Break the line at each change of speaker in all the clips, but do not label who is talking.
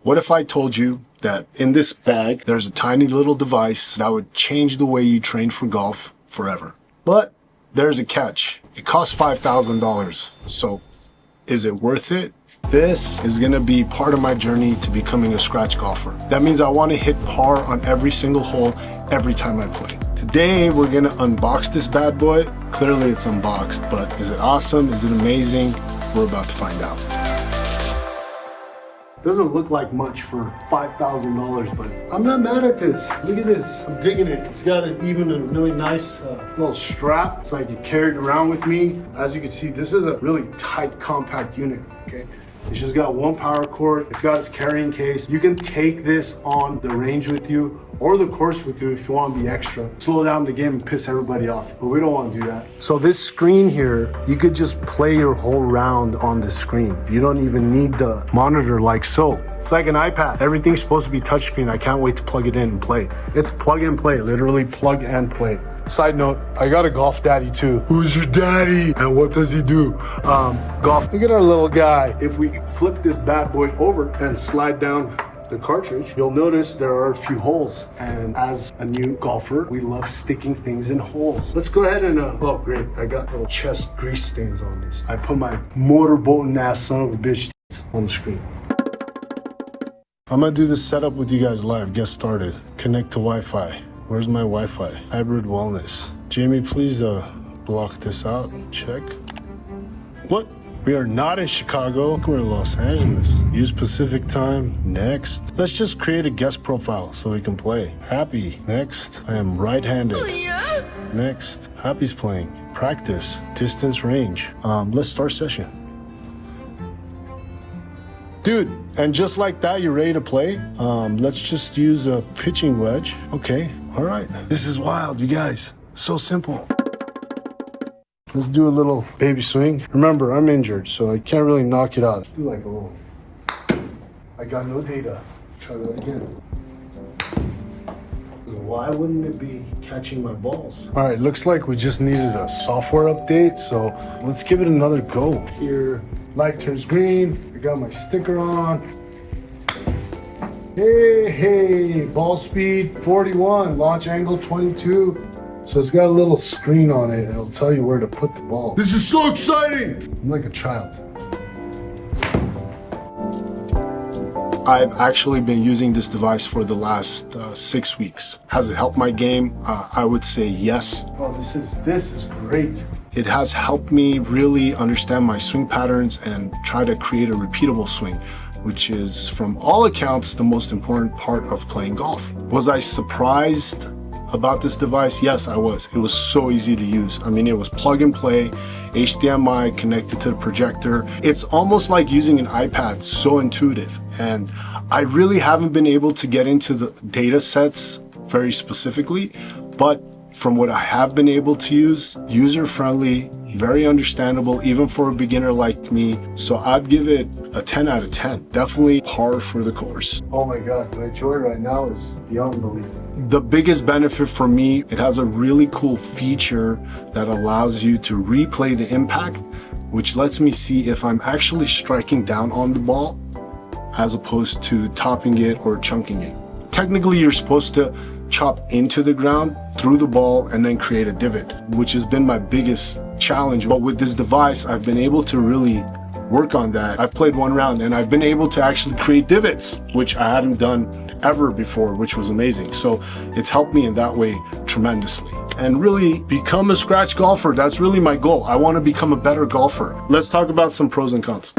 What if I told you that in this bag, there's a tiny little device that would change the way you train for golf forever? But there's a catch. It costs $5,000. So is it worth it? This is gonna be part of my journey to becoming a scratch golfer. That means I wanna hit par on every single hole every time I play. Today, we're gonna unbox this bad boy. Clearly it's unboxed, but is it awesome? Is it amazing? We're about to find out. Doesn't look like much for $5,000, but I'm not mad at this. Look at this, I'm digging it. It's got even a really nice little strap so I can carry it around with me. As you can see, this is a really tight, compact unit, okay? It's just got one power cord. It's got its carrying case. You can take this on the range with you or the course with you if you want to be extra. Slow down the game and piss everybody off, but we don't want to do that. So this screen here, you could just play your whole round on the screen. You don't even need the monitor like so. It's like an iPad. Everything's supposed to be touchscreen. I can't wait to plug it in and play. It's plug and play, literally plug and play. Side note, I got a golf daddy too. Who's your daddy? And what does he do? Golf. Look at our little guy. If we flip this bad boy over and slide down the cartridge, you'll notice there are a few holes. And as a new golfer, we love sticking things in holes. Let's go ahead and, oh great, I got little chest grease stains on this. I put my motorboating ass son of a bitch on the screen. I'm gonna do this setup with you guys live. Get started. Connect to Wi-Fi. Where's my Wi-Fi? Hybrid wellness. Jamie, please block this out. Check. What? We are not in Chicago. We're in Los Angeles. Use Pacific time. Next. Let's just create a guest profile so we can play. Happy. Next. I am right-handed. Next. Happy's playing. Practice. Distance range. Let's start session. Dude, and just like that, you're ready to play? Let's just use a pitching wedge. Okay, all right. This is wild, you guys. So simple. Let's do a little baby swing. Remember, I'm injured, so I can't really knock it out. Do like a little. I got no data. Try that again. Why wouldn't it be catching my balls? All right, looks like we just needed a software update, so let's give it another go. Here, light turns green. I got my sticker on. Hey, ball speed 41, launch angle 22. So it's got a little screen on it, and it'll tell you where to put the ball. This is so exciting! I'm like a child. I've actually been using this device for the last 6 weeks. Has it helped my game? I would say yes. Oh, this is great. It has helped me really understand my swing patterns and try to create a repeatable swing, which is, from all accounts, the most important part of playing golf. Was I surprised about this device? Yes, I was. It was so easy to use. I mean, it was plug and play, HDMI connected to the projector. It's almost like using an iPad, so intuitive. And I really haven't been able to get into the data sets very specifically, but from what I have been able to use, user-friendly, very understandable, even for a beginner like me. So I'd give it a 10 out of 10. Definitely par for the course. Oh my God, my joy right now is beyond belief. The biggest benefit for me, it has a really cool feature that allows you to replay the impact, which lets me see if I'm actually striking down on the ball as opposed to topping it or chunking it. Technically, you're supposed to chop into the ground through the ball and then create a divot, which has been my biggest challenge. But with this device, I've been able to really work on that. I've played one round and I've been able to actually create divots, which I hadn't done ever before, which was amazing. So it's helped me in that way tremendously. And really become a scratch golfer. That's really my goal. I want to become a better golfer. Let's talk about some pros and cons.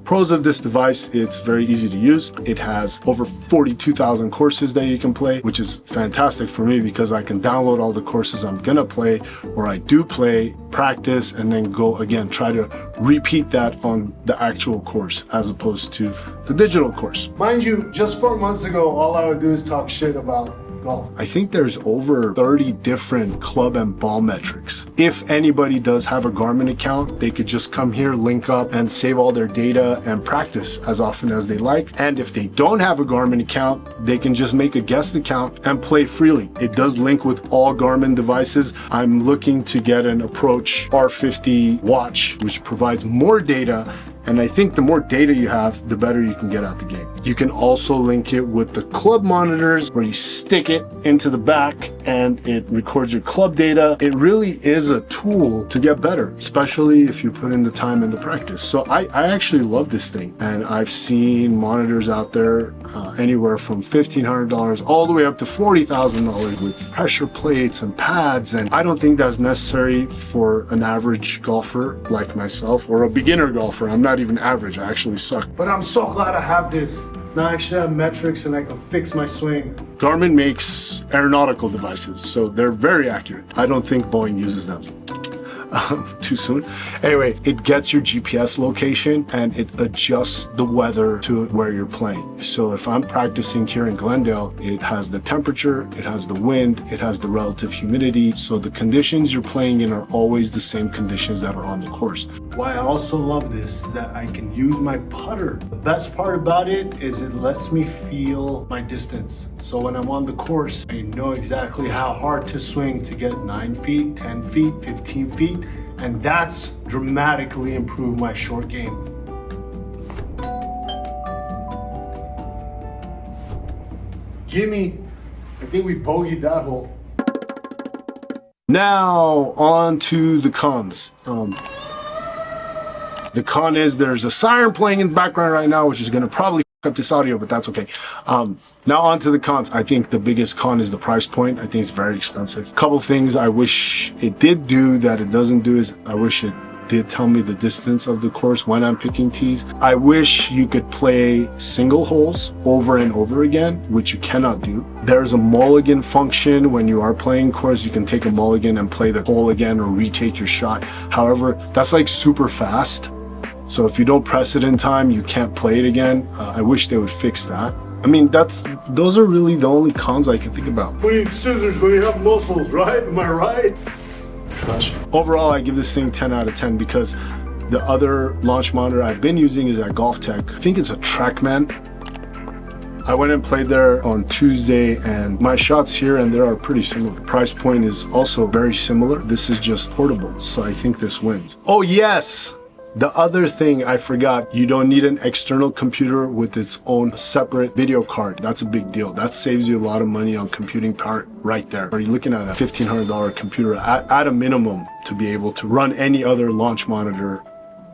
Pros of this device, it's very easy to use. It has over 42,000 courses that you can play, which is fantastic for me because I can download all the courses I'm gonna play, or I do play, practice, and then go again, try to repeat that on the actual course as opposed to the digital course. Mind you, just 4 months ago, all I would do is talk shit about golf. I think there's over 30 different club and ball metrics. If anybody does have a Garmin account, they could just come here, link up, and save all their data and practice as often as they like. And if they don't have a Garmin account, they can just make a guest account and play freely. It does link with all Garmin devices. I'm looking to get an Approach R50 watch, which provides more data And I think the more data you have, the better you can get at the game. You can also link it with the club monitors where you stick it into the back and it records your club data. It really is a tool to get better, especially if you put in the time and the practice. So I actually love this thing. And I've seen monitors out there anywhere from $1,500 all the way up to $40,000 with pressure plates and pads. And I don't think that's necessary for an average golfer like myself or a beginner golfer. I'm not even average, I actually suck. But I'm so glad I have this. Now I actually have metrics and I can fix my swing. Garmin makes aeronautical devices, so they're very accurate. I don't think Boeing uses them. Too soon. Anyway, it gets your GPS location and it adjusts the weather to where you're playing. So if I'm practicing here in Glendale, it has the temperature, it has the wind, it has the relative humidity. So the conditions you're playing in are always the same conditions that are on the course. Why I also love this is that I can use my putter. The best part about it is it lets me feel my distance. So when I'm on the course, I know exactly how hard to swing to get 9 feet, 10 feet, 15 feet. And that's dramatically improved my short game. Gimme. I think we bogeyed that hole. Now on to the cons. The con is there's a siren playing in the background right now, which is gonna probably f up this audio, but that's okay. Now on to the cons. I think the biggest con is the price point. I think it's very expensive. Couple things I wish it did do that it doesn't do is I wish it did tell me the distance of the course when I'm picking tees. I wish you could play single holes over and over again, which you cannot do. There's a mulligan function when you are playing course. You can take a mulligan and play the hole again or retake your shot. However, that's like super fast. So if you don't press it in time, you can't play it again. I wish they would fix that. I mean, those are really the only cons I can think about. We need scissors when you have muscles, right? Am I right? Trash. Overall, I give this thing 10 out of 10 because the other launch monitor I've been using is at Golf Tech. I think it's a TrackMan. I went and played there on Tuesday and my shots here and there are pretty similar. The price point is also very similar. This is just portable, so I think this wins. Oh yes! The other thing I forgot, you don't need an external computer with its own separate video card. That's a big deal. That saves you a lot of money on computing power right there. Are you looking at a $1,500 computer at a minimum to be able to run any other launch monitor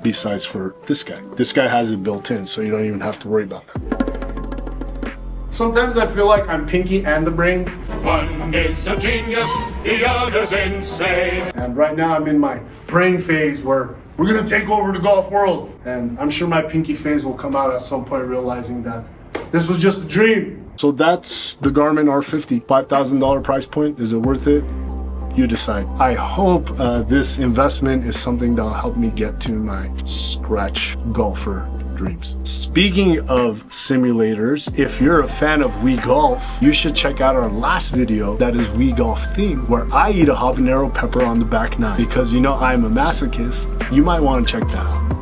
besides for this guy? This guy has it built in, so you don't even have to worry about that. Sometimes I feel like I'm Pinky and the Brain.
One is a genius, the other's insane.
And right now I'm in my brain phase where we're gonna take over the golf world. And I'm sure my Pinky phase will come out at some point realizing that this was just a dream. So that's the Garmin R50, $5,000 price point. Is it worth it? You decide. I hope this investment is something that'll help me get to my scratch golfer dreams. Speaking of simulators, if you're a fan of Wii Golf, you should check out our last video that is Wii Golf themed, where I eat a habanero pepper on the back nine. Because you know I'm a masochist, you might want to check that out.